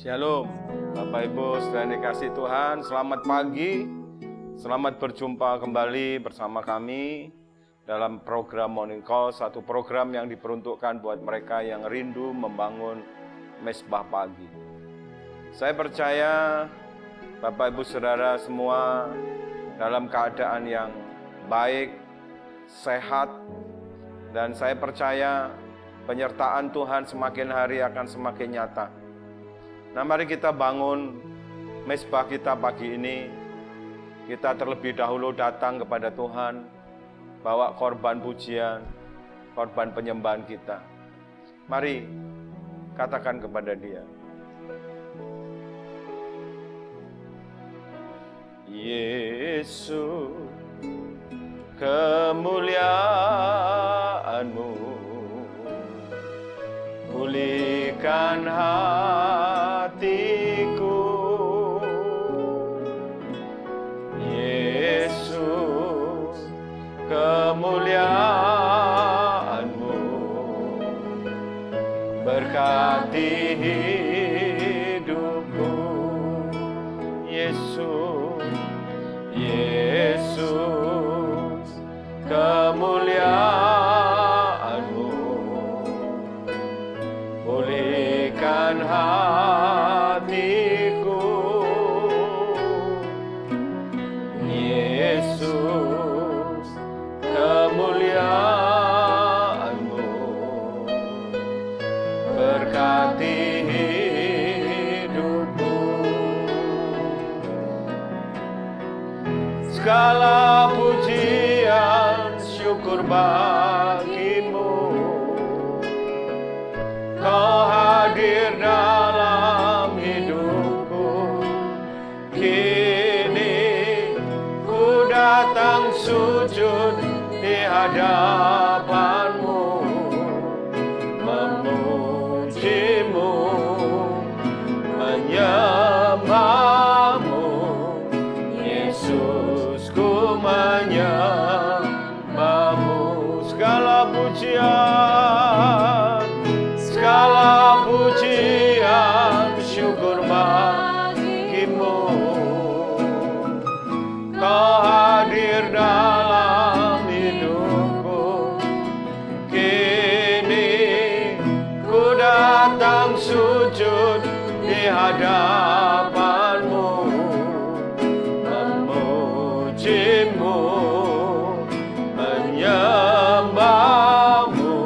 Shalom, Bapak Ibu saudara dikasih Tuhan, selamat pagi, selamat berjumpa kembali bersama kami dalam program Morning Call, satu program yang diperuntukkan buat mereka yang rindu membangun mesbah pagi. Saya percaya Bapak Ibu Saudara semua dalam keadaan yang baik, sehat, dan saya percaya penyertaan Tuhan semakin hari akan semakin nyata. Nah, mari kita bangun mesbah kita pagi ini. Kita terlebih dahulu datang kepada Tuhan, bawa korban pujian, korban penyembahan kita. Mari katakan kepada Dia, Yesus, kemuliaan-Mu pulihkan hatiku. Yesus, kemuliaan-Mu berkati hidupku. Yesus, Yesus, kemuliaan-Mu pulihkan hatiku. Yesus, kemuliaan-Mu berkati hidupku. Segala pujian syukur bagi-Mu, Kau hadir dalam hidupku. Kini ku datang sujud di hadapan-Mu, memuji-Mu, menyembah-Mu. Yesus, ku menyembah-Mu. Segala pujian, segala pujian syukur bagi-Mu. Kau hadir dalam hidupku. Kini ku datang sujud di hadapan-Mu, memuji-Mu, menyembah-Mu.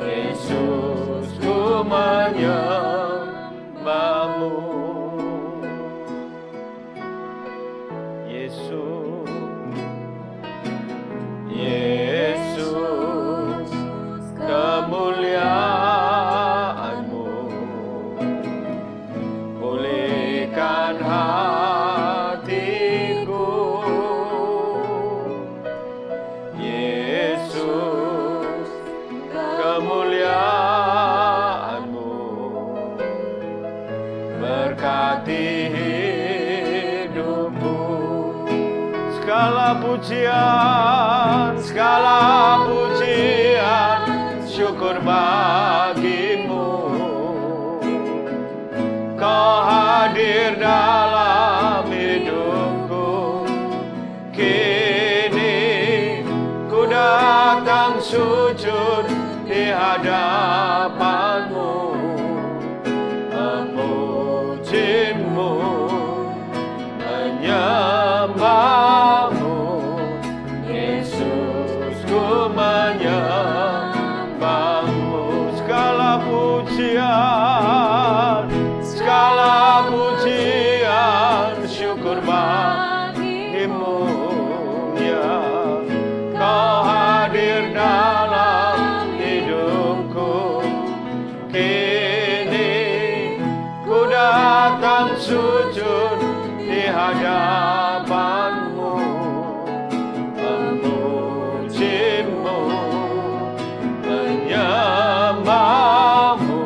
Yesus, ku menyembah-Mu. Yesus, Yesus, kemuliaan-Mu pulihkan hatiku. Yesus, kemuliaan-Mu berkati hidupku. Segala pujian, segala pujian syukur bagi-Mu. Kau hadir dalam hidupku. Kini ku datang sujud di hadapan-Mu, memuji-Mu, menyembah-Mu. Yesus, ku menyembah-Mu. Segala pujian, segala pujian syukur bagi-Mu. Ya, Kau hadir dalam hidupku. Kini ku datang sujud di hadapan-Mu, memuji-Mu, menyembah-Mu.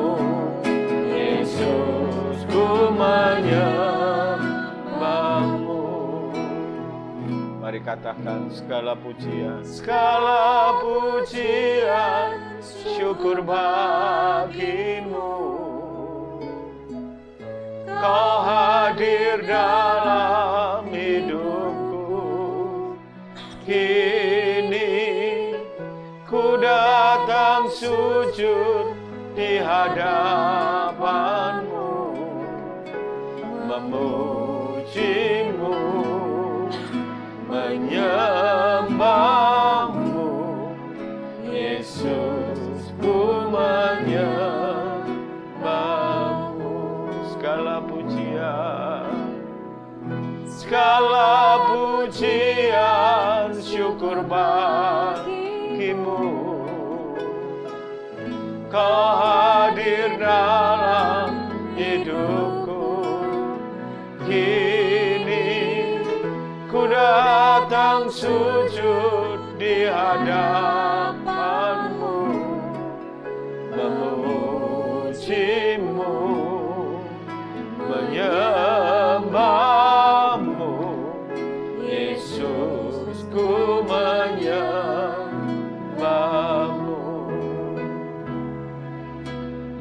Yesus, ku menyembah-Mu. Mari katakan segala pujian, segala pujian syukur bagi-Mu. Kau hadir dalam hidupku. Kini ku datang sujud di hadapanmu, memujimu, menyembahmu. Yesus, ku menyembahmu. Segala pujian, syukur bagimu. Kau hadir dalam hidupku. Kini ku datang sujud di hadapanmu, memujimu, menyembahmu. Yesus, ku menyembahmu,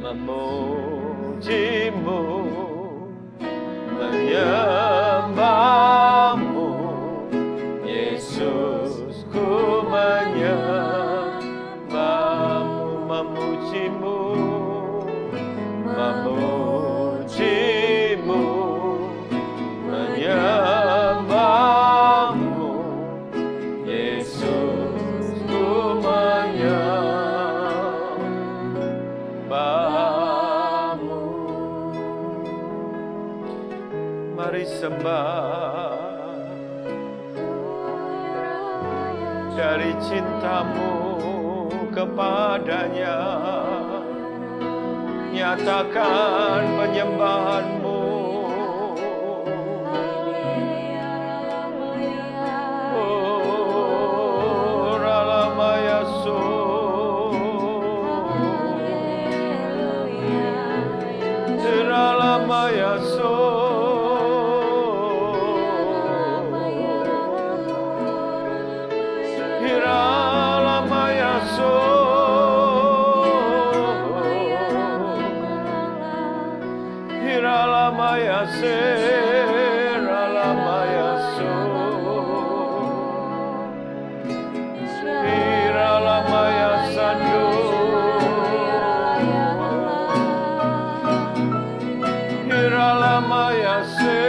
memujimu, menyembahmu. Yesus, ku menyembahmu, memujimu, memujimu, menyembahmu. Yesus, ku menyembahmu. Mari sembah dari cintamu kepadanya. Nyatakan penyembahanmu. Oh, Ralamaya So, Ralamaya So, Ralamaya So. Ralamaya Se, Ralamaya So, Ralamaya Sando, Ralamaya Se,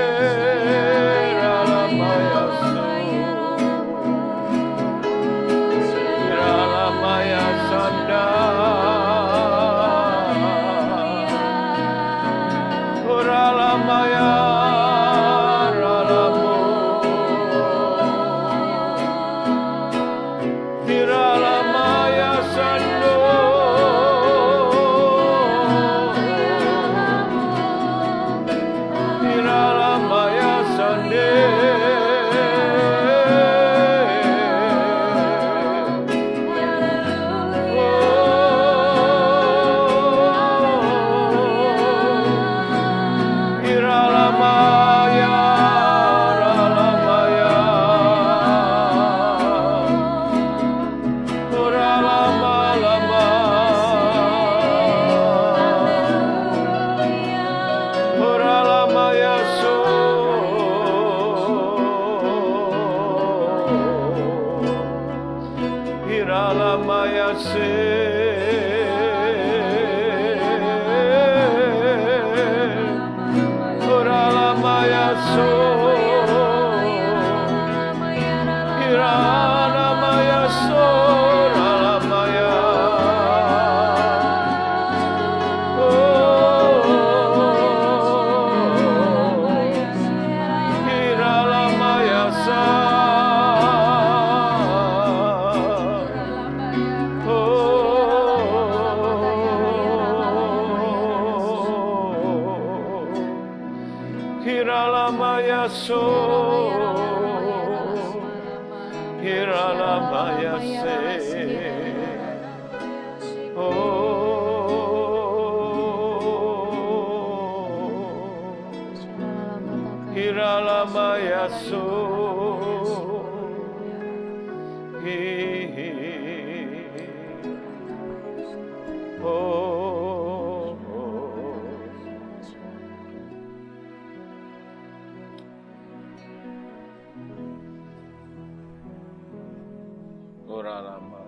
Ralamaya So, Ralamaya Sanda. Ralamaya, Ralamu, Ralamaya Sando, Ralamaya Sande. Ralamaya Se, Ralamaya So, Ralamaya So, Ralamaya. Ralamaya Sa. Ralamaya So, Ralamaya Se, Ralamaya So, Uralama.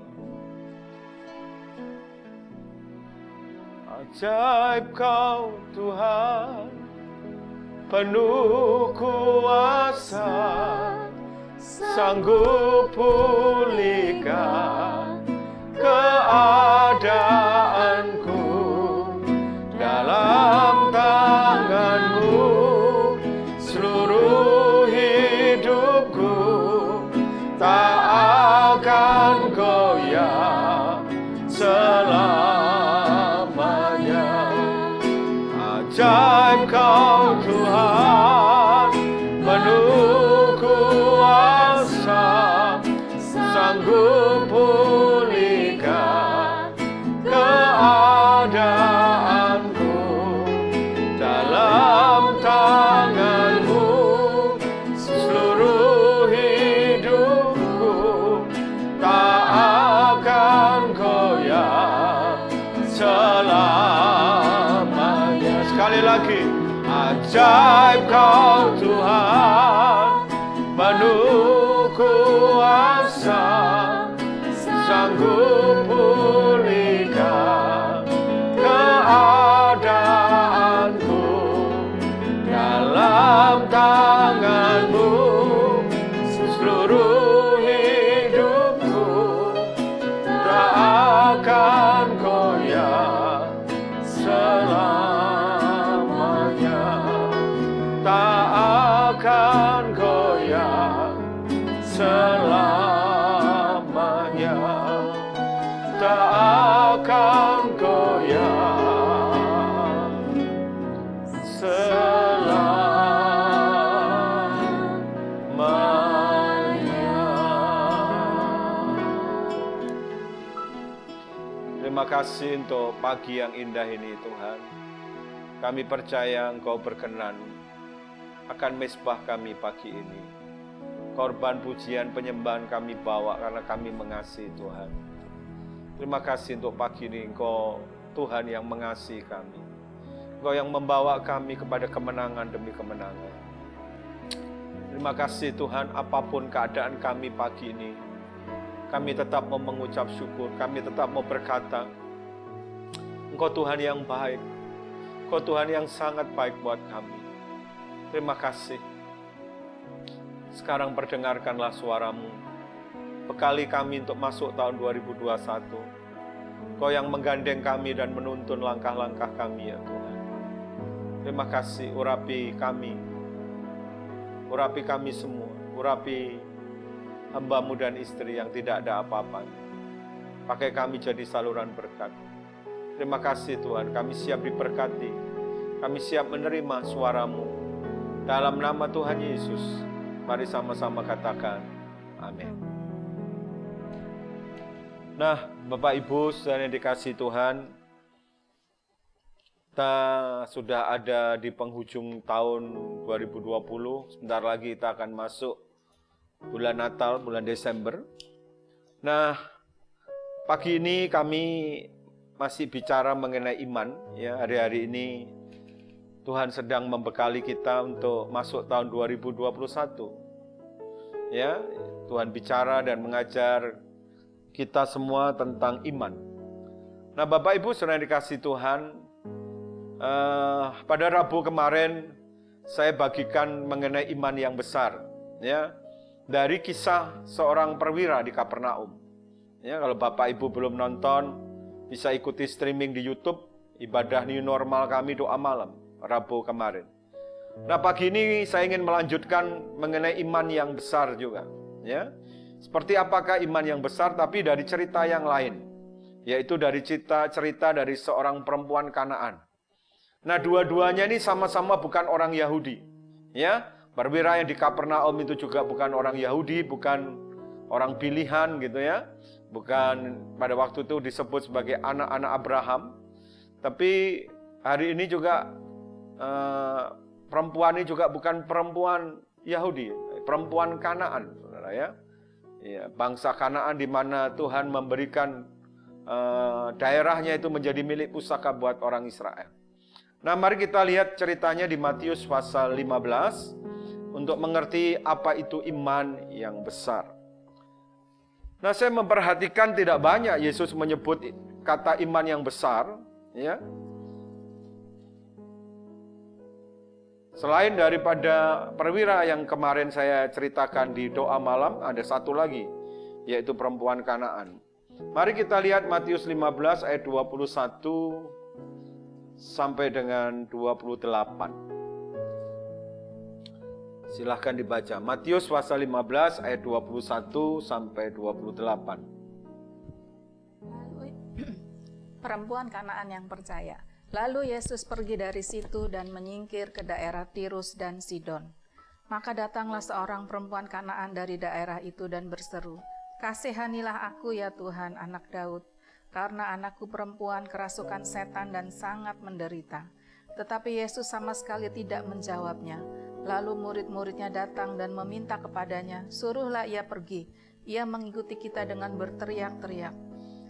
Ajaib Kau Tuhan, penuh kuasa, sanggup pulihkan keadaanku. Dalam tangan-Mu seluruh hidupku, tak akan goyah selamanya. Ajaib Kau Tuhan, penuh kuasa, sanggup pulihkan keadaanku. Dalam tangan-Mu seluruh hidupku, tak akan goyah selamanya. Sekali lagi, ajaib Kau Tuhan, penuh kuasa, sanggup pulihkan keadaanku. Dalam tangan-Mu seluruh hidupku, tak akan goyah selamanya. Tak akan goyah selamanya. Tak akan goyah selamanya. Terima kasih untuk pagi yang indah ini Tuhan. Kami percaya Engkau berkenan akan mezbah kami pagi ini. Korban pujian penyembahan kami bawa karena kami mengasihi Tuhan. Terima kasih untuk pagi ini Engkau Tuhan yang mengasihi kami. Engkau yang membawa kami kepada kemenangan demi kemenangan. Terima kasih Tuhan, apapun keadaan kami pagi ini, kami tetap mau mengucap syukur, kami tetap mau berkata, Engkau Tuhan yang baik, Engkau Tuhan yang sangat baik buat kami. Terima kasih. Sekarang perdengarkanlah suara-Mu. Bekali kami untuk masuk tahun 2021. Kau yang menggandeng kami dan menuntun langkah-langkah kami ya Tuhan. Terima kasih, urapi kami semua, urapi hamba-Mu dan istri yang tidak ada apa-apanya. Pakai kami jadi saluran berkat. Terima kasih Tuhan, kami siap diberkati, kami siap menerima suara-Mu. Dalam nama Tuhan Yesus, mari sama-sama katakan, amin. Nah, Bapak Ibu, saudara yang dikasihi Tuhan, kita sudah ada di penghujung tahun 2020. Sebentar lagi kita akan masuk bulan Natal, bulan Desember. Nah, pagi ini kami masih bicara mengenai iman. Ya, hari-hari ini Tuhan sedang membekali kita untuk masuk tahun 2021. Ya, Tuhan bicara dan mengajar kita semua tentang iman. Nah, Bapak Ibu saudara dikasih Tuhan, pada Rabu kemarin saya bagikan mengenai iman yang besar, ya, dari kisah seorang perwira di Kapernaum. Ya, kalau Bapak Ibu belum nonton, bisa ikuti streaming di YouTube ibadah new normal kami doa malam Rabu kemarin. Nah, pagi ini saya ingin melanjutkan mengenai iman yang besar juga, ya. Seperti apakah iman yang besar, tapi dari cerita yang lain, yaitu dari cerita dari seorang perempuan Kanaan. Nah, dua-duanya ini sama-sama bukan orang Yahudi. Ya, perwira yang di Kapernaum itu juga bukan orang Yahudi, bukan orang pilihan gitu ya. Bukan pada waktu itu disebut sebagai anak-anak Abraham. Tapi hari ini juga perempuan ini juga bukan perempuan Yahudi, perempuan Kanaan, saudara ya. Ya, bangsa Kanaan di mana Tuhan memberikan daerahnya itu menjadi milik pusaka buat orang Israel. Nah, mari kita lihat ceritanya di Matius pasal 15 untuk mengerti apa itu iman yang besar. Nah, saya memperhatikan tidak banyak Yesus menyebut kata iman yang besar, ya. Selain daripada perwira yang kemarin saya ceritakan di doa malam, ada satu lagi, yaitu perempuan Kanaan. Mari kita lihat Matius 15 ayat 21 sampai dengan 28. Silahkan dibaca. Matius pasal 15 ayat 21 sampai 28. Lalu perempuan Kanaan yang percaya. Lalu Yesus pergi dari situ dan menyingkir ke daerah Tirus dan Sidon. Maka datanglah seorang perempuan Kanaan dari daerah itu dan berseru, "Kasihanilah aku ya Tuhan, anak Daud, karena anakku perempuan kerasukan setan dan sangat menderita." Tetapi Yesus sama sekali tidak menjawabnya. Lalu murid-muridnya datang dan meminta kepadanya, "Suruhlah ia pergi, ia mengikuti kita dengan berteriak-teriak."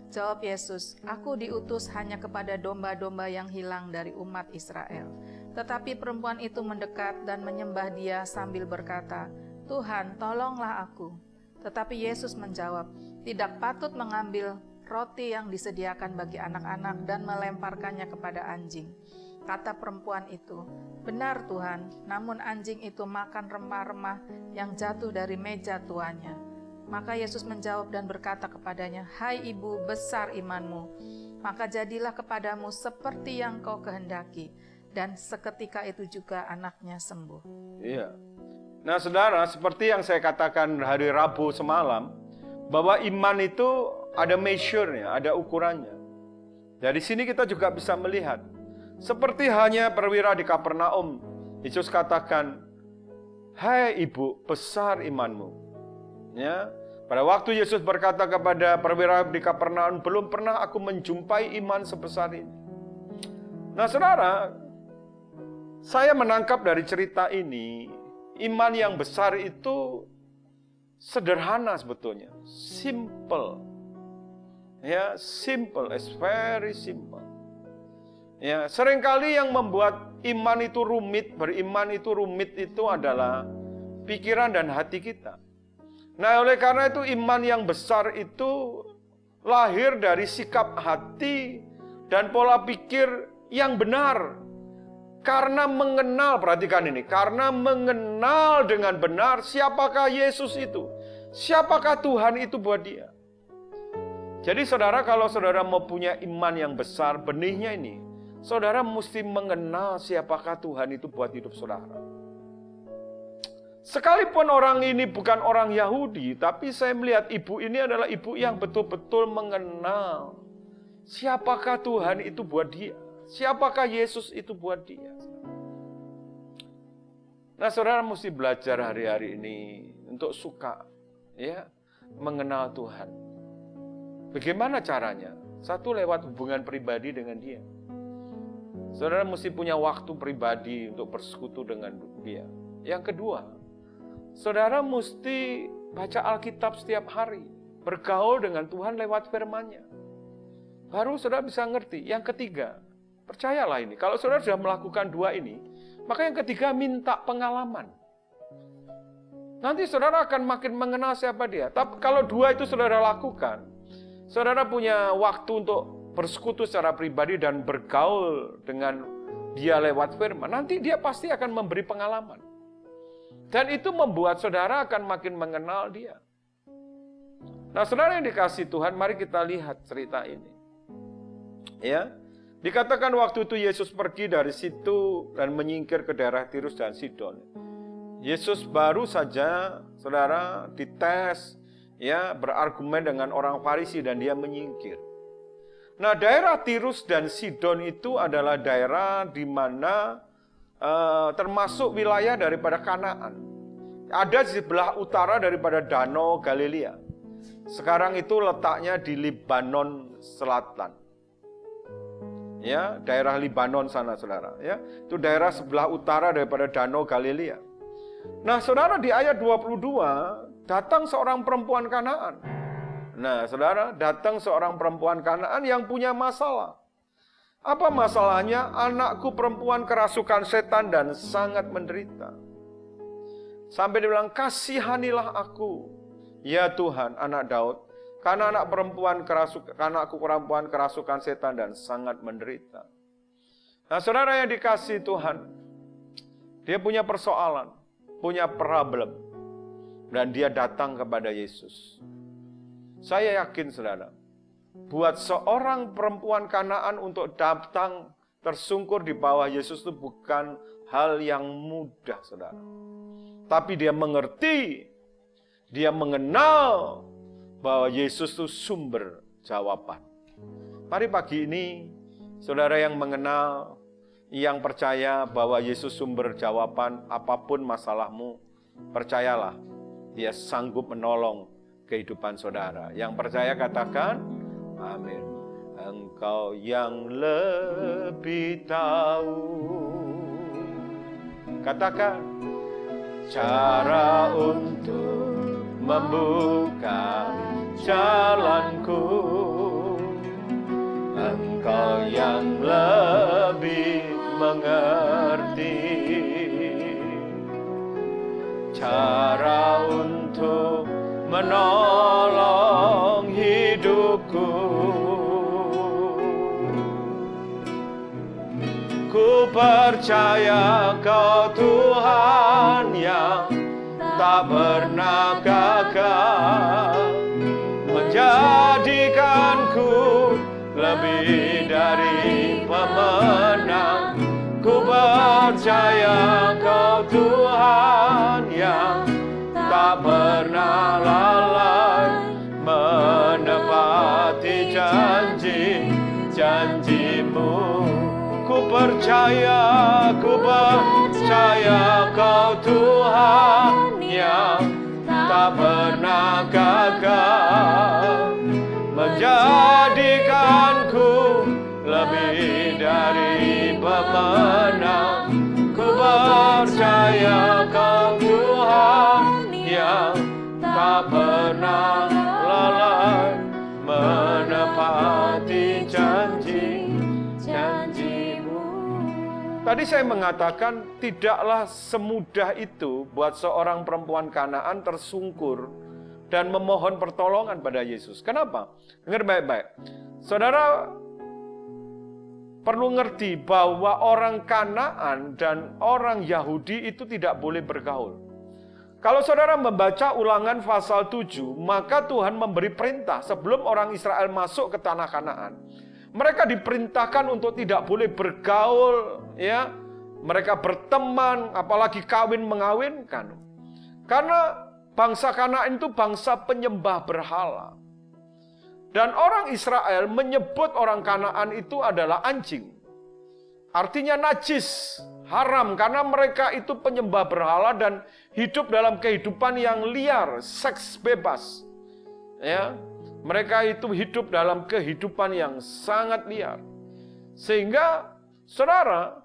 Jawab Yesus, "Aku diutus hanya kepada domba-domba yang hilang dari umat Israel." Tetapi perempuan itu mendekat dan menyembah Dia sambil berkata, "Tuhan, tolonglah aku." Tetapi Yesus menjawab, "Tidak patut mengambil roti yang disediakan bagi anak-anak dan melemparkannya kepada anjing." Kata perempuan itu, "Benar Tuhan, namun anjing itu makan remah-remah yang jatuh dari meja tuannya." Maka Yesus menjawab dan berkata kepadanya, "Hai ibu, besar imanmu, maka jadilah kepadamu seperti yang kau kehendaki." Dan seketika itu juga anaknya sembuh. Iya. Nah saudara, seperti yang saya katakan hari Rabu semalam, bahwa iman itu ada measure-nya, ada ukurannya. Dari sini kita juga bisa melihat, seperti hanya perwira di Kapernaum, Yesus katakan, "Hai ibu, besar imanmu." Ya, pada waktu Yesus berkata kepada perwira di Kapernaum, "Belum pernah aku menjumpai iman sebesar ini." Nah saudara, saya menangkap dari cerita ini, iman yang besar itu sederhana sebetulnya, simple. Ya, simple, it's very simple. Ya, seringkali yang membuat iman itu rumit, beriman itu rumit itu adalah pikiran dan hati kita. Nah, oleh karena itu iman yang besar itu lahir dari sikap hati dan pola pikir yang benar. Karena mengenal, perhatikan ini, karena mengenal dengan benar siapakah Yesus itu. Siapakah Tuhan itu buat dia. Jadi saudara, kalau saudara mau punya iman yang besar, benihnya ini, saudara mesti mengenal siapakah Tuhan itu buat hidup saudara. Sekalipun orang ini bukan orang Yahudi, tapi saya melihat ibu ini adalah ibu yang betul-betul mengenal siapakah Tuhan itu buat dia. Siapakah Yesus itu buat dia. Nah saudara mesti belajar hari-hari ini untuk suka ya mengenal Tuhan. Bagaimana caranya? Satu, lewat hubungan pribadi dengan dia. Saudara mesti punya waktu pribadi untuk bersekutu dengan dia. Yang kedua, saudara mesti baca Alkitab setiap hari. Bergaul dengan Tuhan lewat firman-Nya. Baru saudara bisa ngerti. Yang ketiga, percayalah ini. Kalau saudara sudah melakukan dua ini, maka yang ketiga minta pengalaman. Nanti saudara akan makin mengenal siapa dia. Tapi kalau dua itu saudara lakukan, saudara punya waktu untuk bersekutu secara pribadi dan bergaul dengan dia lewat firman. Nanti dia pasti akan memberi pengalaman. Dan itu membuat saudara akan makin mengenal dia. Nah saudara yang dikasihi Tuhan, mari kita lihat cerita ini. Ya, dikatakan waktu itu Yesus pergi dari situ dan menyingkir ke daerah Tirus dan Sidon. Yesus baru saja, saudara, dites, ya, berargumen dengan orang Farisi dan dia menyingkir. Nah daerah Tirus dan Sidon itu adalah daerah di mana termasuk wilayah daripada Kanaan. Ada di sebelah utara daripada Danau Galilea. Sekarang itu letaknya di Libanon Selatan. Ya, daerah Libanon sana saudara, ya. Itu daerah sebelah utara daripada Danau Galilea. Nah, saudara, di ayat 22 datang seorang perempuan Kanaan. Nah, saudara, datang seorang perempuan Kanaan yang punya masalah. Apa masalahnya? Anakku perempuan kerasukan setan dan sangat menderita. Sampai dia bilang, "Kasihanilah aku, ya Tuhan, anak Daud, Karena anakku perempuan kerasukan setan dan sangat menderita. Nah, saudara yang dikasihi Tuhan, dia punya persoalan, punya problem, dan dia datang kepada Yesus. Saya yakin, saudara, buat seorang perempuan Kanaan untuk datang tersungkur di bawah Yesus itu bukan hal yang mudah, saudara. Tapi dia mengerti, dia mengenal bahwa Yesus itu sumber jawaban. Mari pagi ini, saudara yang mengenal, yang percaya bahwa Yesus sumber jawaban apapun masalahmu, percayalah, Dia sanggup menolong kehidupan saudara. Yang percaya katakan, amin. Engkau yang lebih tahu. Katakan, cara untuk membuka jalanku. Engkau yang lebih mengerti cara untuk menolong hidupku. Ku percaya Kau Tuhan yang tak pernah gagal, menjadikanku lebih dari pemenang. Ku percaya Kau Tuhan yang tak pernah lalai, menepati janji-janjimu. Ku percaya Kau Tuhan yang tak pernah gagal, menjadikanku lebih dari pemenang. Ku percaya Kau Tuhan yang tak pernah lalai, menepati janji-janjimu. Tadi saya mengatakan tidaklah semudah itu buat seorang perempuan Kanaan tersungkur dan memohon pertolongan pada Yesus. Kenapa? Dengar baik-baik. Saudara perlu ngerti bahwa orang Kanaan dan orang Yahudi itu tidak boleh bergaul. Kalau saudara membaca Ulangan pasal 7, maka Tuhan memberi perintah sebelum orang Israel masuk ke tanah Kanaan. Mereka diperintahkan untuk tidak boleh bergaul, ya. Mereka berteman, apalagi kawin mengawinkan. Karena bangsa Kanaan itu bangsa penyembah berhala. Dan orang Israel menyebut orang Kanaan itu adalah anjing. Artinya najis, haram, karena mereka itu penyembah berhala dan hidup dalam kehidupan yang liar, seks bebas. Ya, mereka itu hidup dalam kehidupan yang sangat liar. Sehingga, saudara,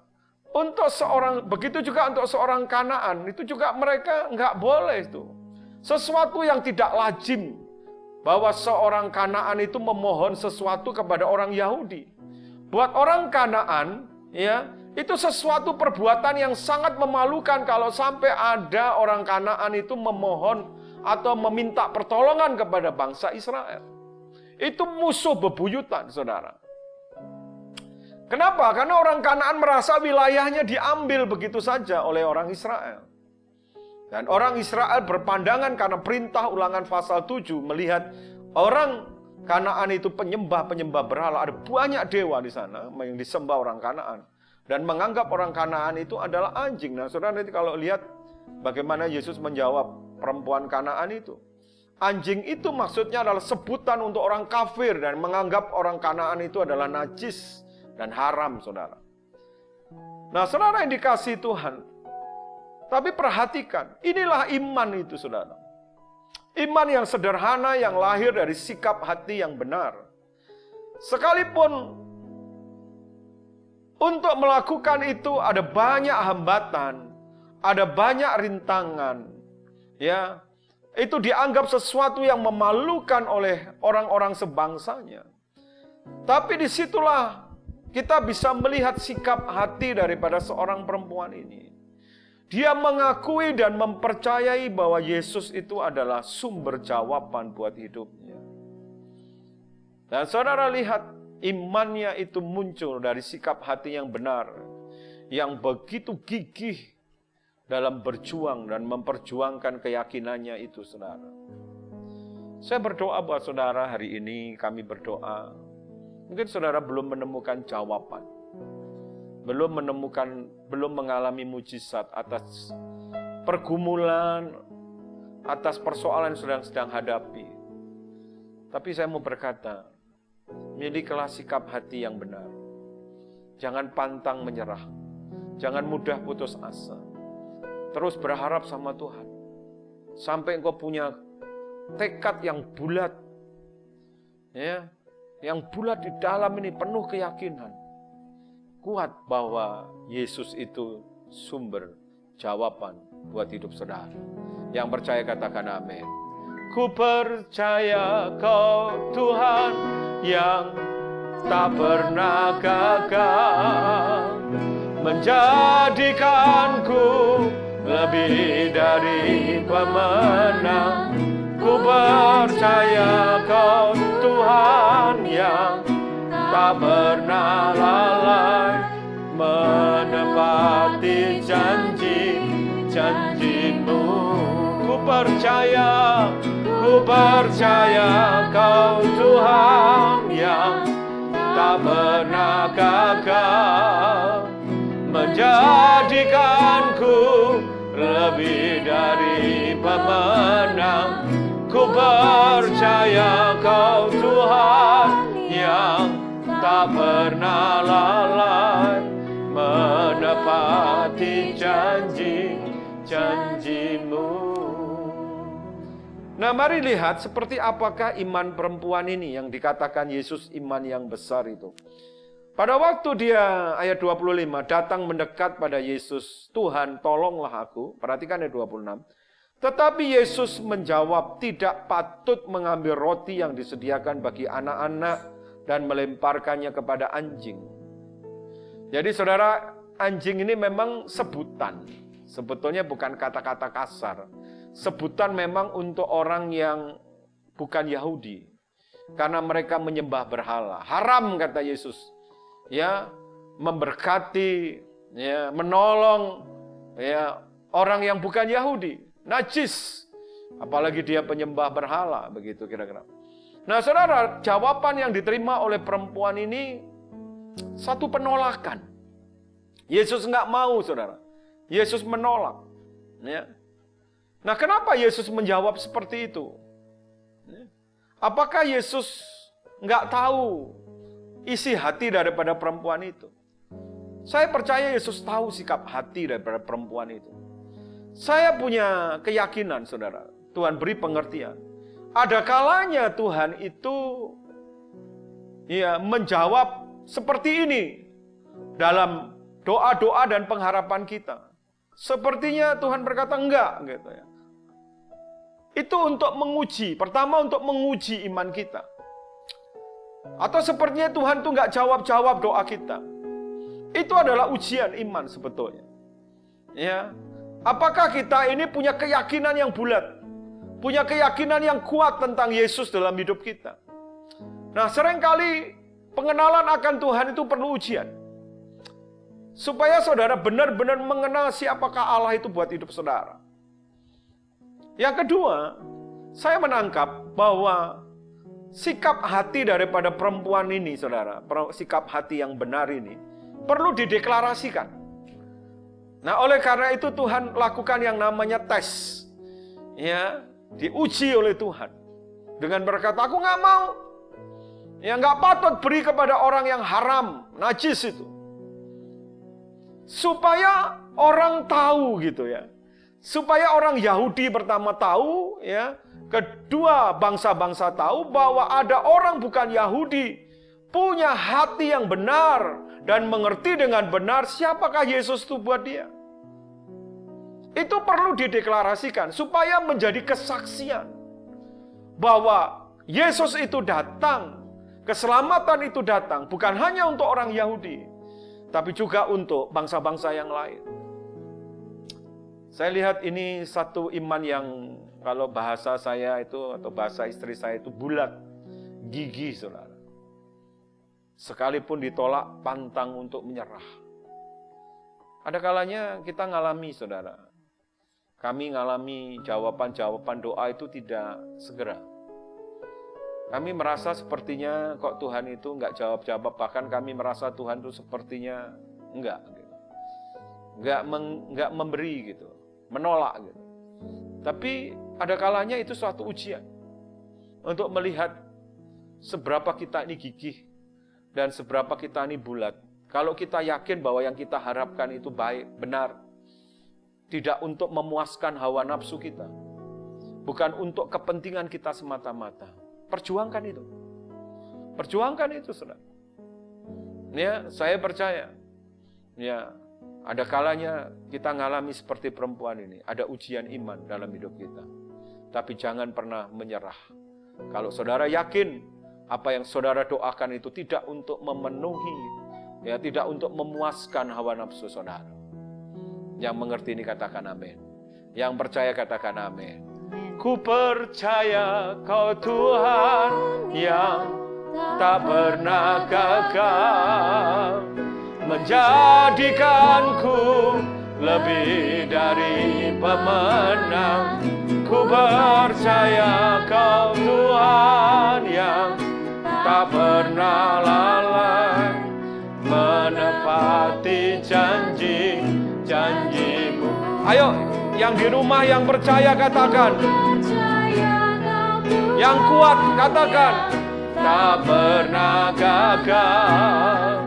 begitu juga untuk seorang Kanaan, itu juga mereka nggak boleh itu. Sesuatu yang tidak lazim, bahwa seorang Kanaan itu memohon sesuatu kepada orang Yahudi. Buat orang Kanaan, ya, itu sesuatu perbuatan yang sangat memalukan kalau sampai ada orang Kanaan itu memohon atau meminta pertolongan kepada bangsa Israel. Itu musuh bebuyutan, saudara. Kenapa? Karena orang Kanaan merasa wilayahnya diambil begitu saja oleh orang Israel. Dan orang Israel berpandangan karena perintah Ulangan pasal 7 melihat orang Kanaan itu penyembah berhala. Ada banyak dewa di sana yang disembah orang Kanaan. Dan menganggap orang Kanaan itu adalah anjing. Nah, saudara nanti kalau lihat bagaimana Yesus menjawab perempuan Kanaan itu. Anjing itu maksudnya adalah sebutan untuk orang kafir dan menganggap orang Kanaan itu adalah najis dan haram, saudara. Nah, saudara yang dikasihi Tuhan, tapi perhatikan, inilah iman itu, saudara. Iman yang sederhana yang lahir dari sikap hati yang benar. Sekalipun untuk melakukan itu ada banyak hambatan, ada banyak rintangan, ya. Itu dianggap sesuatu yang memalukan oleh orang-orang sebangsanya. Tapi disitulah kita bisa melihat sikap hati daripada seorang perempuan ini. Dia mengakui dan mempercayai bahwa Yesus itu adalah sumber jawaban buat hidupnya. Dan saudara lihat imannya itu muncul dari sikap hati yang benar, yang begitu gigih dalam berjuang dan memperjuangkan keyakinannya itu, saudara. Saya berdoa buat saudara hari ini, kami berdoa. Mungkin saudara belum menemukan jawaban, belum mengalami mujizat atas pergumulan, atas persoalan yang sedang hadapi. Tapi saya mau berkata, milikilah sikap hati yang benar. Jangan pantang menyerah. Jangan mudah putus asa. Terus berharap sama Tuhan. Sampai engkau punya tekad yang bulat. Ya, yang bulat di dalam ini penuh keyakinan. Kuat bahwa Yesus itu sumber jawaban buat hidup saudara. Yang percaya katakan amin. Ku percaya Kau Tuhan yang tak pernah gagal, menjadikanku lebih dari pemenang. Ku percaya Kau Tuhan yang tak pernah lalai, menepati janji-janji-Mu. Ku percaya Kau Tuhan yang tak pernah gagal, menjadikanku lebih dari pemenang. Ku percaya Kau Tuhan yang tak pernah lalai, menepati janji-janji-Mu. Nah, mari lihat seperti apakah iman perempuan ini yang dikatakan Yesus iman yang besar itu. Pada waktu dia, ayat 25, datang mendekat pada Yesus, Tuhan tolonglah aku. Perhatikan ayat 26. Tetapi Yesus menjawab, tidak patut mengambil roti yang disediakan bagi anak-anak dan melemparkannya kepada anjing. Jadi saudara, anjing ini memang sebutan. Sebetulnya bukan kata-kata kasar. Sebutan memang untuk orang yang bukan Yahudi. Karena mereka menyembah berhala. Haram kata Yesus. Ya, memberkati, ya, menolong ya orang yang bukan Yahudi. Najis. Apalagi dia penyembah berhala, begitu kira-kira. Nah, saudara, jawaban yang diterima oleh perempuan ini satu penolakan. Yesus nggak mau, saudara. Yesus menolak. Ya. Nah, kenapa Yesus menjawab seperti itu? Apakah Yesus nggak tahu isi hati daripada perempuan itu? Saya percaya Yesus tahu sikap hati daripada perempuan itu. Saya punya keyakinan, saudara. Tuhan beri pengertian. Ada kalanya Tuhan itu ya menjawab seperti ini dalam doa-doa dan pengharapan kita. Sepertinya Tuhan berkata enggak, gitu ya. Itu untuk menguji. Pertama untuk menguji iman kita. Atau sepertinya Tuhan tuh nggak jawab-jawab doa kita. Itu adalah ujian iman sebetulnya. Ya, apakah kita ini punya keyakinan yang bulat, punya keyakinan yang kuat tentang Yesus dalam hidup kita? Nah, seringkali pengenalan akan Tuhan itu perlu ujian. Supaya saudara benar-benar mengenal siapakah Allah itu buat hidup saudara. Yang kedua, saya menangkap bahwa sikap hati daripada perempuan ini, saudara, sikap hati yang benar ini, perlu dideklarasikan. Nah, oleh karena itu Tuhan lakukan yang namanya tes. Ya, diuji oleh Tuhan. Dengan berkata, aku nggak mau. Ya, nggak patut beri kepada orang yang haram, najis itu. Supaya orang tahu gitu ya. Supaya orang Yahudi pertama tahu, ya, kedua bangsa-bangsa tahu bahwa ada orang bukan Yahudi punya hati yang benar dan mengerti dengan benar siapakah Yesus itu buat dia. Itu perlu dideklarasikan supaya menjadi kesaksian bahwa Yesus itu datang, keselamatan itu datang bukan hanya untuk orang Yahudi, tapi juga untuk bangsa-bangsa yang lain. Saya lihat ini satu iman yang kalau bahasa saya itu atau bahasa istri saya itu bulat, gigih, saudara. sekalipun ditolak, pantang untuk menyerah. Ada kalanya kita ngalami, saudara. Kami ngalami jawaban-jawaban doa itu tidak segera. Kami merasa sepertinya kok Tuhan itu enggak jawab-jawab, bahkan kami merasa Tuhan itu sepertinya enggak gitu. Enggak memberi gitu, menolak gitu. Tapi ada kalanya itu suatu ujian untuk melihat seberapa kita ini gigih dan seberapa kita ini bulat. Kalau kita yakin bahwa yang kita harapkan itu baik, benar, tidak untuk memuaskan hawa nafsu kita, bukan untuk kepentingan kita semata-mata. Perjuangkan itu. Perjuangkan itu, saudara. Ya, saya percaya. Ya, ada kalanya kita ngalami seperti perempuan ini. Ada ujian iman dalam hidup kita. Tapi jangan pernah menyerah. Kalau saudara yakin apa yang saudara doakan itu tidak untuk memenuhi, ya, tidak untuk memuaskan hawa nafsu saudara. Yang mengerti ini katakan amin. Yang percaya katakan amin. Ku percaya Kau Tuhan yang tak pernah gagal, menjadikanku lebih dari pemenang. Ku percaya Kau Tuhan yang tak pernah lalai, menepati janji-janji-Mu. Ayo, yang di rumah yang percaya katakan. Yang kuat katakan. Tak pernah gagal,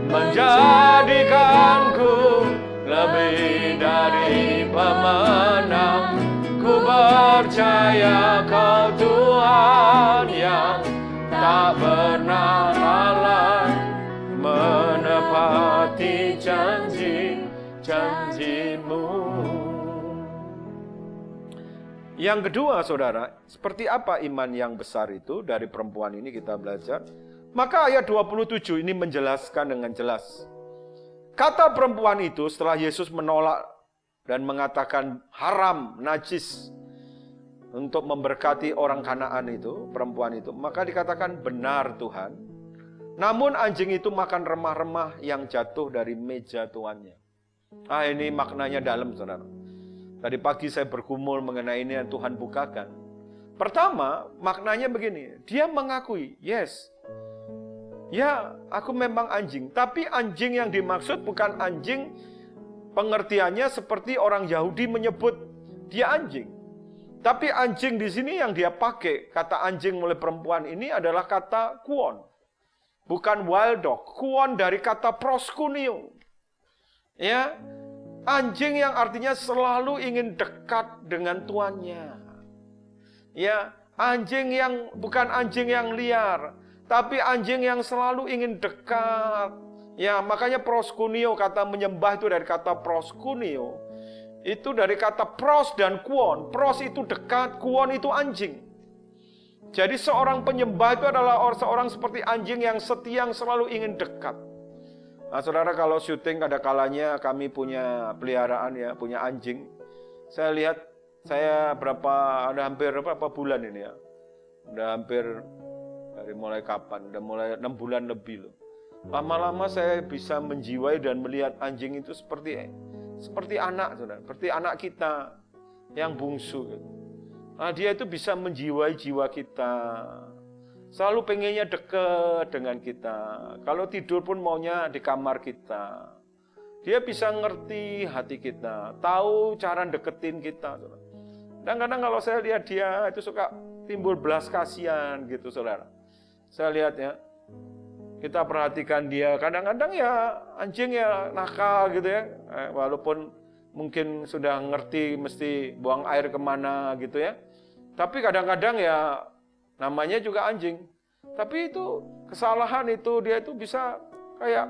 menjadikanku lebih dari pemenang. Ku percaya Kau Tuhan yang tak pernah lalai, menepati janji-janji-Mu. Yang kedua, saudara, seperti apa iman yang besar itu? Dari perempuan ini kita belajar. Maka ayat 27 ini menjelaskan dengan jelas. Kata perempuan itu setelah Yesus menolak dan mengatakan haram, najis untuk memberkati orang Kanaan itu, perempuan itu, maka dikatakan benar Tuhan. Namun anjing itu makan remah-remah yang jatuh dari meja tuannya. Ini maknanya dalam, saudara. Tadi pagi saya bergumul mengenai ini yang Tuhan bukakan. Pertama, maknanya begini. Dia mengakui, yes, ya aku memang anjing. Tapi anjing yang dimaksud bukan anjing pengertiannya seperti orang Yahudi menyebut dia anjing. Tapi anjing di sini yang dia pakai, kata anjing oleh perempuan ini adalah kata kuon. Bukan wild dog. Kuon dari kata proskuneo. Ya, anjing yang artinya selalu ingin dekat dengan tuannya. Ya, anjing yang bukan anjing yang liar, tapi anjing yang selalu ingin dekat. Ya, makanya proskuneo, kata menyembah itu dari kata proskuneo. Itu dari kata pros dan kuon. Pros itu dekat, kuon itu anjing. Jadi seorang penyembah itu adalah seorang seperti anjing yang setia, yang selalu ingin dekat. Nah, saudara, kalau syuting ada kalanya kami punya peliharaan ya, punya anjing. Saya lihat, ada hampir berapa bulan ini ya. Udah hampir dari mulai kapan? Udah mulai 6 bulan lebih loh. Lama-lama saya bisa menjiwai dan melihat anjing itu seperti anak, saudara, seperti anak kita yang bungsu. Nah, dia itu bisa menjiwai jiwa kita. Selalu pengennya dekat dengan kita. Kalau tidur pun maunya di kamar kita. Dia bisa ngerti hati kita, tahu cara deketin kita. Kadang-kadang kalau saya lihat dia itu suka timbul belas kasihan gitu, saudara. Saya lihat ya, kita perhatikan dia. Kadang-kadang ya anjing ya nakal gitu ya. Walaupun mungkin sudah ngerti mesti buang air kemana gitu ya. Tapi kadang-kadang ya namanya juga anjing. Tapi itu kesalahan itu dia itu bisa kayak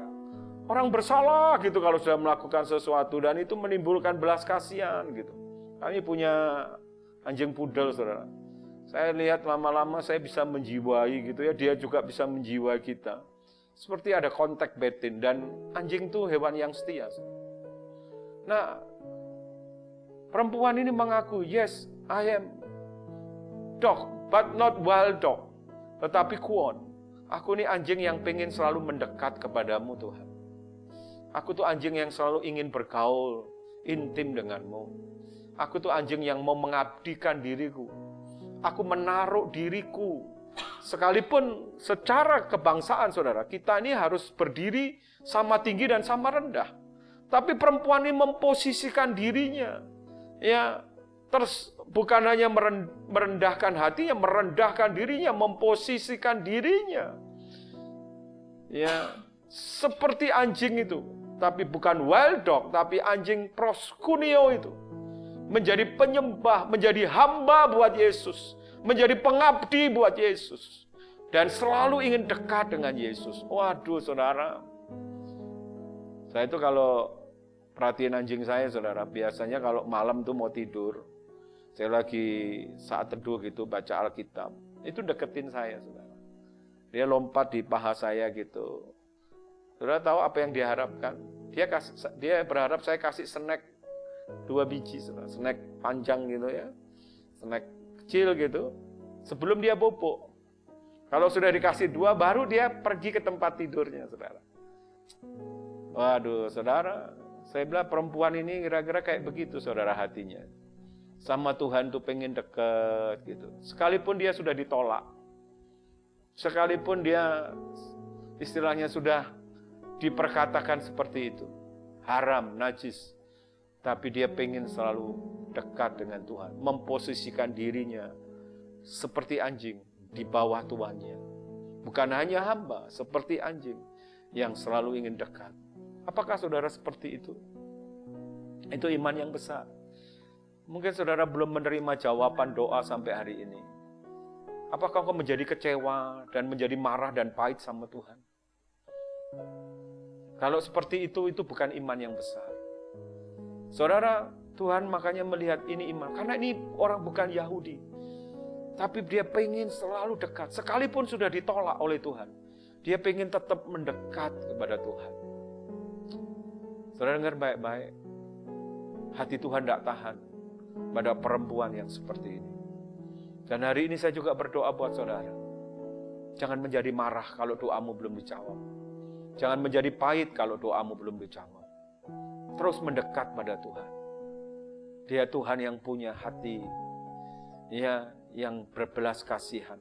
orang bersalah gitu kalau sudah melakukan sesuatu, dan itu menimbulkan belas kasihan gitu. Kami punya anjing pudel, saudara. Saya lihat lama-lama saya bisa menjiwai gitu ya, dia juga bisa menjiwai kita. Seperti ada kontak batin, dan anjing itu hewan yang setia. Nah, perempuan ini mengaku, yes, I am dog, but not wild dog, tetapi kuon. Aku ini anjing yang pengen selalu mendekat kepadamu Tuhan. Aku tuh anjing yang selalu ingin bergaul intim denganmu. Aku tuh anjing yang mau mengabdikan diriku. Aku menaruh diriku. Sekalipun secara kebangsaan saudara, kita ini harus berdiri sama tinggi dan sama rendah. Tapi perempuan ini memposisikan dirinya. Ya, terus bukan hanya merendahkan hatinya, merendahkan dirinya, memposisikan dirinya. Ya, seperti anjing itu, tapi bukan wild dog, tapi anjing proskuneo itu. Menjadi penyembah, menjadi hamba buat Yesus, menjadi pengabdi buat Yesus, dan selalu ingin dekat dengan Yesus. Waduh, saudara. Saya itu kalau perhatiin anjing saya, saudara, biasanya kalau malam tuh mau tidur, saya lagi saat teduh gitu, baca Alkitab, itu deketin saya, saudara. Dia lompat di paha saya gitu. Saudara tahu apa yang diharapkan? Dia berharap saya kasih snack 2 biji, saudara. Snack panjang gitu ya, snack kecil gitu, sebelum dia bobo. Kalau sudah dikasih 2, baru dia pergi ke tempat tidurnya, saudara. Waduh, saudara, saya bilang perempuan ini kira-kira kayak begitu, saudara, hatinya. Sama Tuhan tuh pengen deket gitu. Sekalipun dia sudah ditolak, sekalipun dia istilahnya sudah diperkatakan seperti itu, haram, najis, tapi dia pengen selalu dekat dengan Tuhan, memposisikan dirinya seperti anjing di bawah tuannya. Bukan hanya hamba, seperti anjing yang selalu ingin dekat. Apakah saudara seperti itu? Itu iman yang besar. Mungkin saudara belum menerima jawaban doa sampai hari ini. Apakah kau menjadi kecewa dan menjadi marah dan pahit sama Tuhan? Kalau seperti itu bukan iman yang besar. Saudara, Tuhan makanya melihat ini iman. Karena ini orang bukan Yahudi. Tapi dia pengen selalu dekat. Sekalipun sudah ditolak oleh Tuhan, dia pengen tetap mendekat kepada Tuhan. Saudara dengar baik-baik. Hati Tuhan tidak tahan pada perempuan yang seperti ini. Dan hari ini saya juga berdoa buat saudara. Jangan menjadi marah kalau doamu belum dijawab. Jangan menjadi pahit kalau doamu belum dijawab. Terus mendekat pada Tuhan. Dia Tuhan yang punya hati, ya, yang berbelas kasihan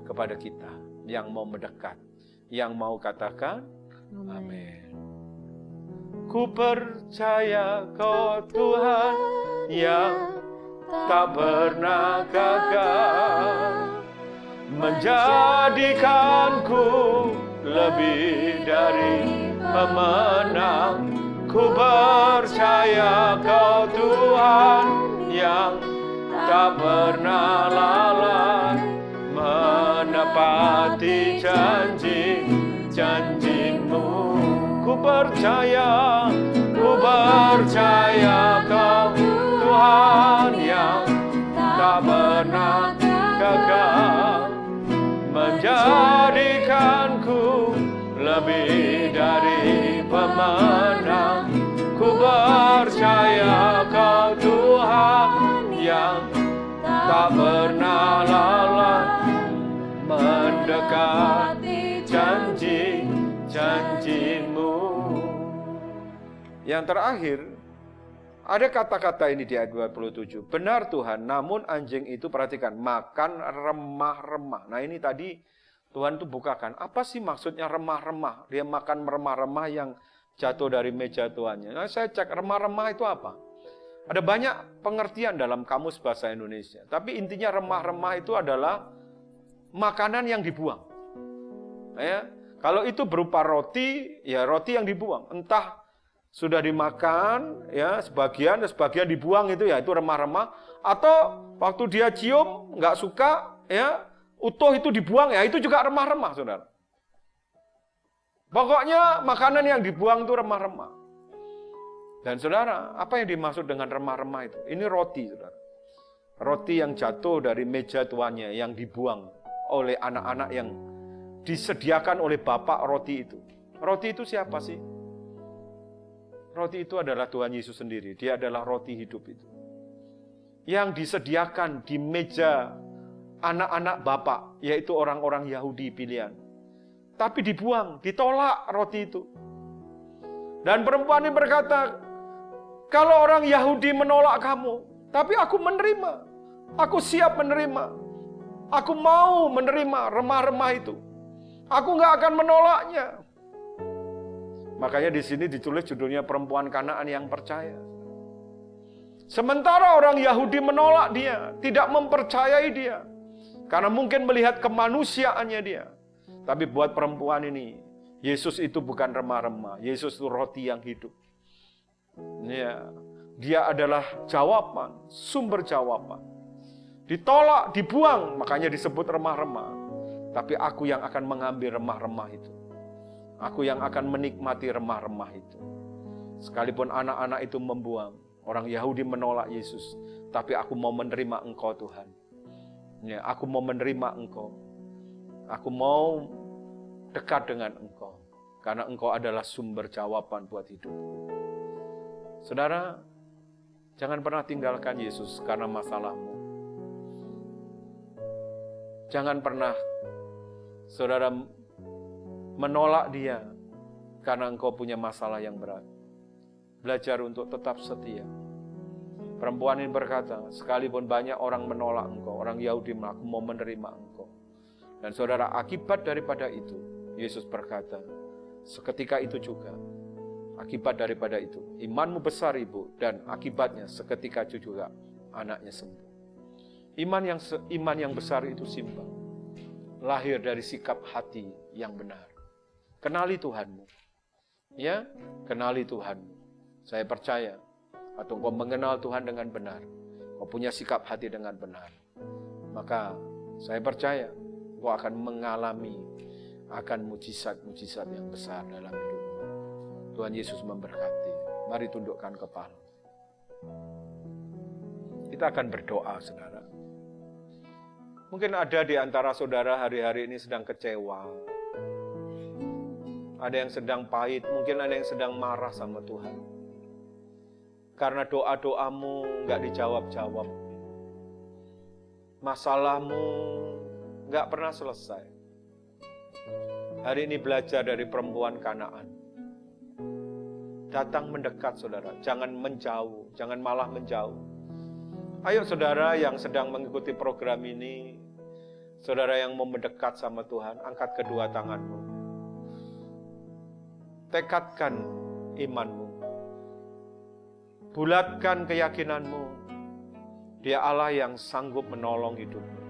kepada kita, yang mau mendekat, yang mau katakan amin. Ku percaya Kau Tuhan yang tak pernah gagal, menjadikanku lebih dari pemenang. Ku percaya Kau Tuhan yang tak pernah lalai, menepati janji-janji-Mu. Ku percaya Kau Tuhan yang tak pernah gagal, menjadikanku lebih dari pemenang. Ku percaya Kau Tuhan yang tak pernah lalai, mendekati janji-janji-Mu. Yang terakhir, ada kata-kata ini di ayat 27. Benar Tuhan, namun anjing itu, perhatikan, makan remah-remah. Nah ini tadi Tuhan tuh bukakan, apa sih maksudnya remah-remah? Dia makan remah-remah yang jatuh dari meja tuannya. Nah saya cek remah-remah itu apa? Ada banyak pengertian dalam kamus bahasa Indonesia. Tapi intinya remah-remah itu adalah makanan yang dibuang. Ya, kalau itu berupa roti, ya roti yang dibuang. Entah sudah dimakan, ya sebagian dibuang itu ya itu remah-remah. Atau waktu dia cium nggak suka, ya utuh itu dibuang, ya itu juga remah-remah, saudara. Pokoknya makanan yang dibuang itu remah-remah. Dan saudara, apa yang dimaksud dengan remah-remah itu? Ini roti, saudara. Roti yang jatuh dari meja tuannya, yang dibuang oleh anak-anak yang disediakan oleh bapak roti itu. Roti itu siapa sih? Roti itu adalah Tuhan Yesus sendiri. Dia adalah roti hidup itu. Yang disediakan di meja anak-anak bapak, yaitu orang-orang Yahudi pilihan. tapi dibuang, ditolak roti itu. Dan perempuan ini berkata, kalau orang Yahudi menolak kamu, tapi aku menerima, aku siap menerima, aku mau menerima remah-remah itu, aku nggak akan menolaknya. Makanya di sini ditulis judulnya perempuan Kanaan yang percaya. Sementara orang Yahudi menolak dia, tidak mempercayai dia, karena mungkin melihat kemanusiaannya dia. Tapi buat perempuan ini, Yesus itu bukan remah-remah, Yesus itu roti yang hidup. Ya, dia adalah jawaban, sumber jawaban. Ditolak, dibuang, makanya disebut remah-remah. Tapi aku yang akan mengambil remah-remah itu. Aku yang akan menikmati remah-remah itu. Sekalipun anak-anak itu membuang, orang Yahudi menolak Yesus, tapi aku mau menerima Engkau Tuhan. Ya, aku mau menerima Engkau. Aku mau dekat dengan Engkau. Karena Engkau adalah sumber jawaban buat hidup. Saudara, jangan pernah tinggalkan Yesus karena masalahmu. Jangan pernah, saudara, menolak dia karena engkau punya masalah yang berat. Belajar untuk tetap setia. Perempuan ini berkata, sekalipun banyak orang menolak engkau, orang Yahudi aku mau menerima engkau. Dan saudara, akibat daripada itu, Yesus berkata, seketika itu juga, akibat daripada itu, imanmu besar ibu, dan akibatnya seketika itu juga anaknya sembuh. Iman yang besar itu simpel, lahir dari sikap hati yang benar. Kenali Tuhanmu, ya, kenali Tuhanmu. Saya percaya, atau kau mengenal Tuhan dengan benar, kau punya sikap hati dengan benar, maka saya percaya kau akan mengalami akan mujizat-mujizat yang besar dalam hidupmu. Tuhan Yesus memberkati. Mari tundukkan kepala. Kita akan berdoa, saudara. Mungkin ada di antara saudara hari-hari ini sedang kecewa. Ada yang sedang pahit, mungkin ada yang sedang marah sama Tuhan. Karena doa-doamu nggak dijawab-jawab. Masalahmu nggak pernah selesai. Hari ini belajar dari perempuan Kanaan. Datang mendekat, saudara. Jangan menjauh, jangan malah menjauh. Ayo saudara yang sedang mengikuti program ini, saudara yang mau mendekat sama Tuhan, angkat kedua tanganmu. Tekadkan imanmu. Bulatkan keyakinanmu. Dia Allah yang sanggup menolong hidupmu.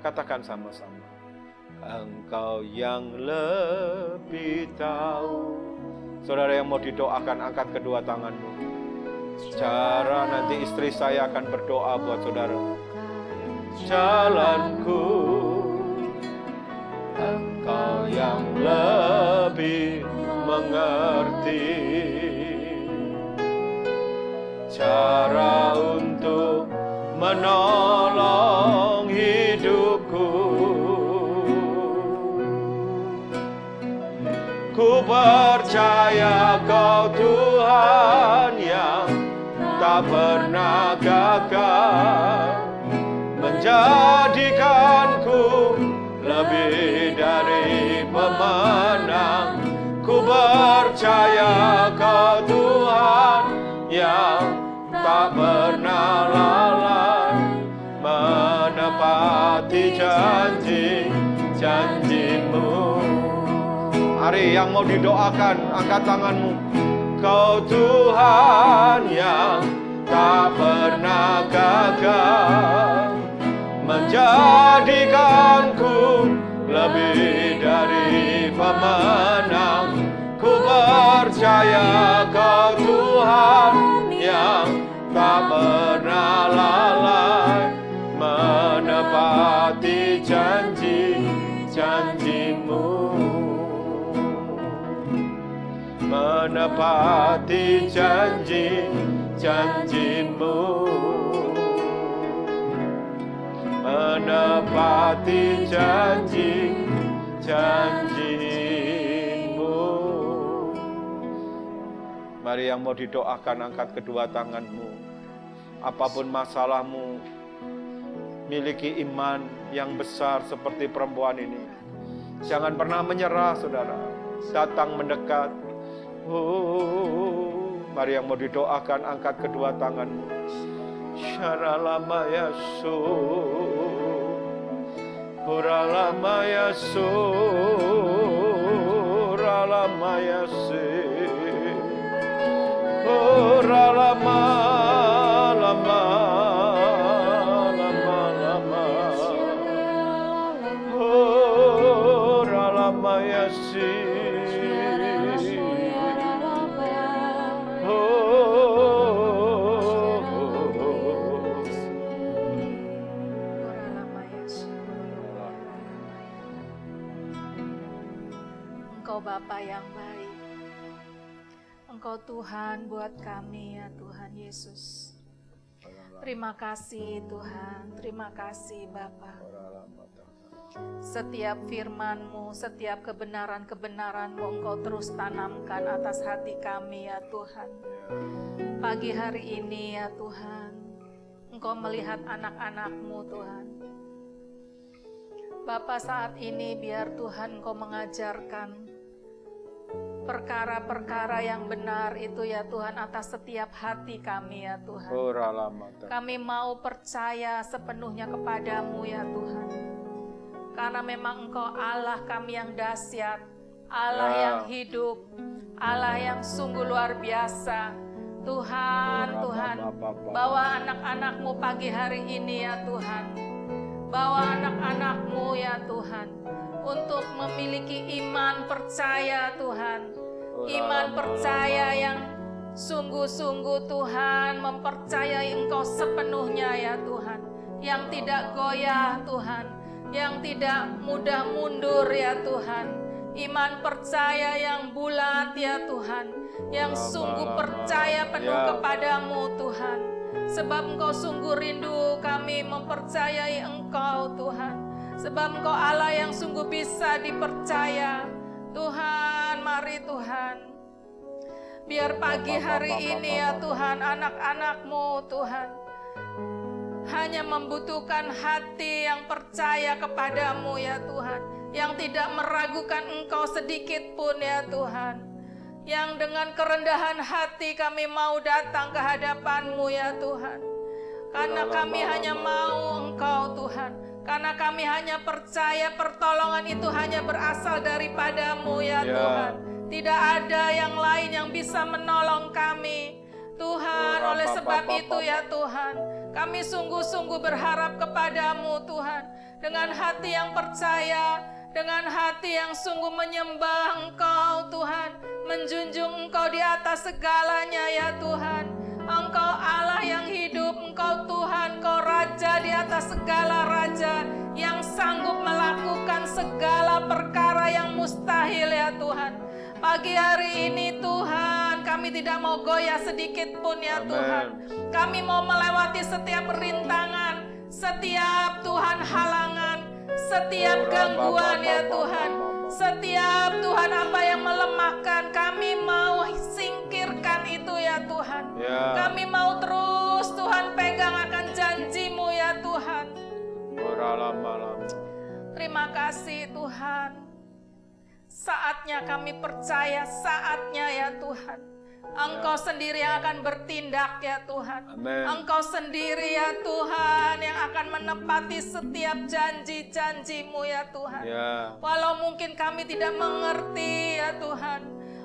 Katakan sama-sama. Engkau yang lebih tahu. Saudara yang mau didoakan, angkat kedua tanganmu. Cara nanti istri saya akan berdoa buat saudara. Jalanku, Engkau yang lebih mengerti. Cara untuk menolong hidupku. Ku percaya Kau Tuhan yang tak pernah gagal, menjadikanku lebih dari pemenang. Ku percaya Kau Tuhan yang tak pernah lalai, menepati janji-janjimu. Mari yang mau didoakan, angkat tanganmu. Kau Tuhan yang tak pernah gagal, menjadikanku lebih dari pemenang. Ku percaya Kau Tuhan yang tak pernah lalai, menepati janji-janjimu. Menepati janji-janjimu. Menepati janji-janjimu. Mari yang mau didoakan, angkat kedua tanganmu. Apapun masalahmu, miliki iman yang besar seperti perempuan ini. Jangan pernah menyerah, saudara. Datang mendekat. Mari yang mau didoakan, angkat kedua tanganmu. Syaralama yasu, Uralama yasu, Uralama yasi, Uralama lama, lama lama, Uralama yasi. Engkau Bapa yang baik. Engkau Tuhan buat kami ya Tuhan Yesus. Terima kasih Tuhan, terima kasih Bapa. Setiap firman-Mu, setiap kebenaran-kebenaran-Mu Engkau terus tanamkan atas hati kami ya Tuhan. Pagi hari ini ya Tuhan, Engkau melihat anak-anak-Mu Tuhan. Bapa, saat ini biar Tuhan Engkau mengajarkan perkara-perkara yang benar itu ya Tuhan atas setiap hati kami ya Tuhan. Kami mau percaya sepenuhnya kepadamu ya Tuhan. Karena memang Engkau Allah kami yang dahsyat, Allah yang hidup, Allah yang sungguh luar biasa. Tuhan, Tuhan, bawa anak-anak-Mu pagi hari ini ya Tuhan. Bawa anak-anak-Mu ya Tuhan, untuk memiliki iman percaya Tuhan. Iman percaya yang sungguh-sungguh Tuhan, mempercayai Engkau sepenuhnya ya Tuhan. Yang tidak goyah Tuhan, yang tidak mudah mundur ya Tuhan. Iman percaya yang bulat ya Tuhan, yang sungguh percaya penuh kepadamu Tuhan. Sebab Engkau sungguh rindu kami mempercayai Engkau Tuhan. Sebab Engkau Allah yang sungguh bisa dipercaya. Tuhan, mari Tuhan. Biar pagi hari ini ya Tuhan, anak-anak-Mu Tuhan hanya membutuhkan hati yang percaya kepadamu ya Tuhan. Yang tidak meragukan Engkau sedikit pun ya Tuhan. Yang dengan kerendahan hati kami mau datang ke hadapan-Mu ya Tuhan. Karena kami hanya mau Engkau Tuhan. Karena kami hanya percaya pertolongan itu hanya berasal daripada-Mu ya Tuhan. Tidak ada yang lain yang bisa menolong kami Tuhan. Oleh sebab itu ya Tuhan, kami sungguh-sungguh berharap kepadamu Tuhan. Dengan hati yang percaya, dengan hati yang sungguh menyembah Engkau Tuhan, menjunjung Engkau di atas segalanya ya Tuhan. Engkau Allah yang hidup, Engkau Tuhan, Engkau Raja di atas segala raja, yang sanggup melakukan segala perkara yang mustahil ya Tuhan. Pagi hari ini Tuhan, kami tidak mau goyah sedikit pun ya Tuhan. Kami mau melewati setiap rintangan, setiap Tuhan halangan, setiap gangguan ya Tuhan. Setiap Tuhan apa yang melemahkan, kami mau singkirkan itu ya Tuhan. Kami mau terus Tuhan pegang akan janji-Mu ya Tuhan. Terima kasih Tuhan. Saatnya kami percaya, saatnya ya Tuhan. Engkau sendiri yang akan bertindak ya Tuhan. Amen. Engkau sendiri ya Tuhan yang akan menepati setiap janji-janji-Mu ya Tuhan. Walau mungkin kami tidak mengerti ya Tuhan,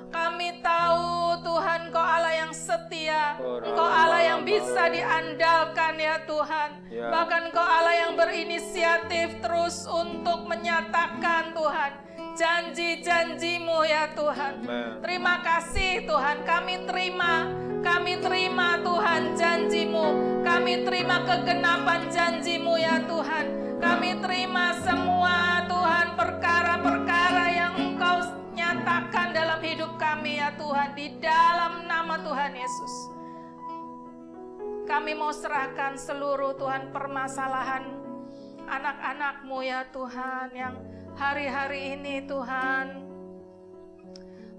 kami tahu Tuhan Engkau Allah yang setia, Engkau Allah yang bisa diandalkan ya Tuhan. Bahkan Engkau Allah yang berinisiatif terus untuk menyatakan Tuhan janji-janji-Mu ya Tuhan. Terima kasih Tuhan, kami terima Tuhan janji-Mu, kami terima kegenapan janji-Mu ya Tuhan. Kami terima semua Tuhan perkara-perkara yang Engkau nyatakan dalam hidup kami ya Tuhan, di dalam nama Tuhan Yesus. Kami mau serahkan seluruh Tuhan permasalahan anak-anak-Mu ya Tuhan, yang hari-hari ini Tuhan,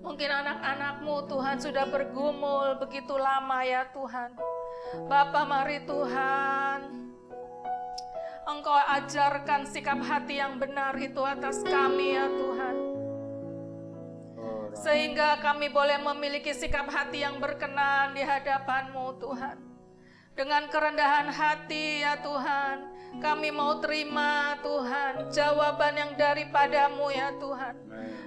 mungkin anak-anak-Mu Tuhan sudah bergumul begitu lama ya Tuhan. Bapa, mari Tuhan, Engkau ajarkan sikap hati yang benar itu atas kami ya Tuhan. Sehingga kami boleh memiliki sikap hati yang berkenan di hadapan-Mu Tuhan. Dengan kerendahan hati ya Tuhan, kami mau terima Tuhan jawaban yang daripada-Mu ya Tuhan.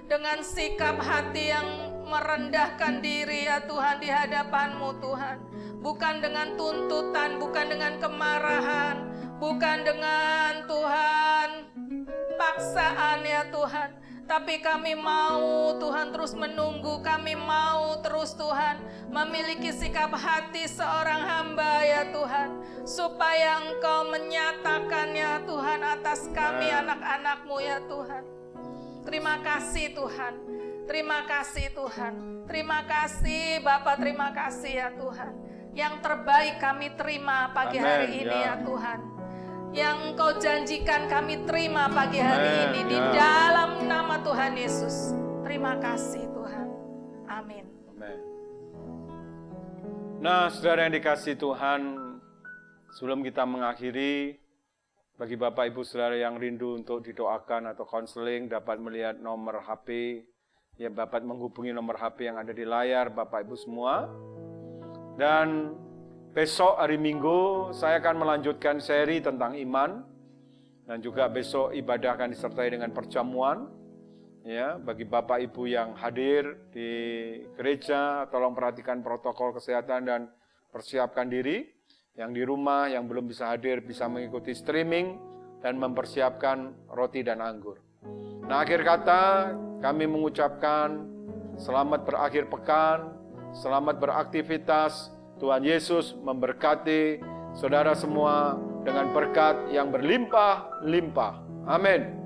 Dengan sikap hati yang merendahkan diri ya Tuhan di hadapan-Mu Tuhan. Bukan dengan tuntutan, bukan dengan kemarahan, bukan dengan Tuhan paksaan ya Tuhan. Tapi kami mau Tuhan terus menunggu, kami mau terus Tuhan memiliki sikap hati seorang hamba ya Tuhan. Supaya Engkau menyatakan ya Tuhan atas kami anak-anak-Mu ya Tuhan. Terima kasih Tuhan, terima kasih Tuhan. Terima kasih Bapa, terima kasih ya Tuhan. Yang terbaik kami terima pagi hari ini ya Tuhan. Yang Engkau janjikan kami terima pagi hari ini di dalam nama Tuhan Yesus. Terima kasih Tuhan. Amin. Amin. Nah, saudara yang dikasihi Tuhan, sebelum kita mengakhiri, bagi Bapak Ibu saudara yang rindu untuk didoakan atau konseling, dapat melihat nomor HP, ya dapat menghubungi nomor HP yang ada di layar Bapak Ibu semua. Dan besok hari Minggu saya akan melanjutkan seri tentang iman, dan juga besok ibadah akan disertai dengan perjamuan. Ya, bagi Bapak Ibu yang hadir di gereja, tolong perhatikan protokol kesehatan dan persiapkan diri. Yang di rumah yang belum bisa hadir bisa mengikuti streaming dan mempersiapkan roti dan anggur. Nah, akhir kata kami mengucapkan selamat berakhir pekan, selamat beraktivitas. Tuhan Yesus memberkati saudara semua dengan berkat yang berlimpah-limpah. Amin.